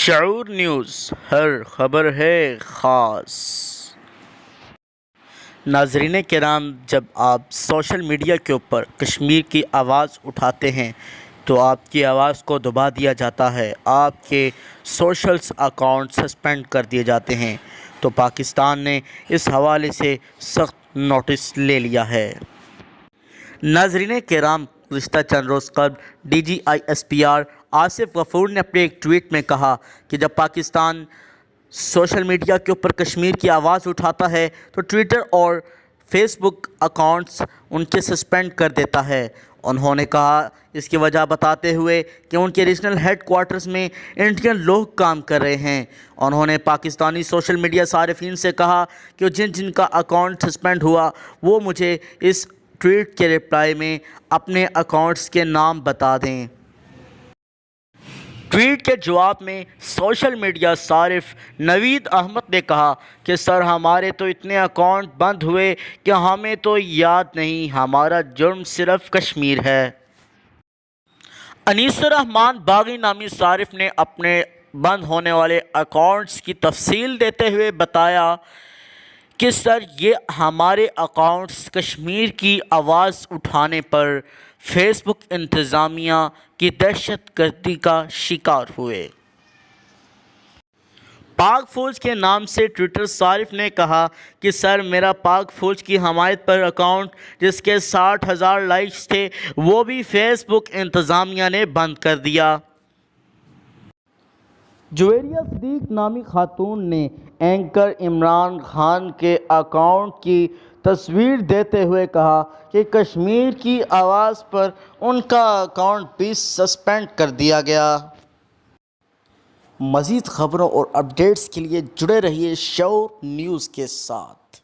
شعور نیوز، ہر خبر ہے خاص۔ ناظرین کرام، جب آپ سوشل میڈیا کے اوپر کشمیر کی آواز اٹھاتے ہیں تو آپ کی آواز کو دبا دیا جاتا ہے، آپ کے سوشلز اکاؤنٹ سسپینڈ کر دیے جاتے ہیں، تو پاکستان نے اس حوالے سے سخت نوٹس لے لیا ہے۔ ناظرین کرام، گزشتہ چند روز قبل D G I S P R Asif Ghafoor نے اپنے ایک ٹویٹ میں کہا کہ جب پاکستان سوشل میڈیا کے اوپر کشمیر کی آواز اٹھاتا ہے تو ٹویٹر اور فیس بک اکاؤنٹس ان کے سسپینڈ کر دیتا ہے۔ انہوں نے کہا، اس کی وجہ بتاتے ہوئے کہ ان کے ریجنل ہیڈ کوارٹرز میں انڈین لوگ کام کر رہے ہیں۔ انہوں نے پاکستانی سوشل میڈیا صارفین سے کہا کہ جن کا اکاؤنٹ سسپینڈ ہوا وہ مجھے اس ٹویٹ کے رپلائی میں اپنے اکاؤنٹس کے نام بتا دیں۔ ٹویٹ کے جواب میں سوشل میڈیا صارف نوید احمد نے کہا کہ سر، ہمارے تو اتنے اکاؤنٹ بند ہوئے کہ ہمیں تو یاد نہیں، ہمارا جرم صرف کشمیر ہے۔ انیس الرحمن باغی نامی صارف نے اپنے بند ہونے والے اکاؤنٹس کی تفصیل دیتے ہوئے بتایا کہ سر، یہ ہمارے اکاؤنٹس کشمیر کی آواز اٹھانے پر فیس بک انتظامیہ کی دہشت گردی کا شکار ہوئے۔ پاک فوج کے نام سے ٹویٹر صارف نے کہا کہ سر، میرا پاک فوج کی حمایت پر اکاؤنٹ جس کے 60,000 لائکس تھے وہ بھی فیس بک انتظامیہ نے بند کر دیا۔ جویریہ صدیق نامی خاتون نے اینکر عمران خان کے اکاؤنٹ کی تصویر دیتے ہوئے کہا کہ کشمیر کی آواز پر ان کا اکاؤنٹ بھی سسپینڈ کر دیا گیا۔ مزید خبروں اور اپڈیٹس کے لیے جڑے رہیے شعور نیوز کے ساتھ۔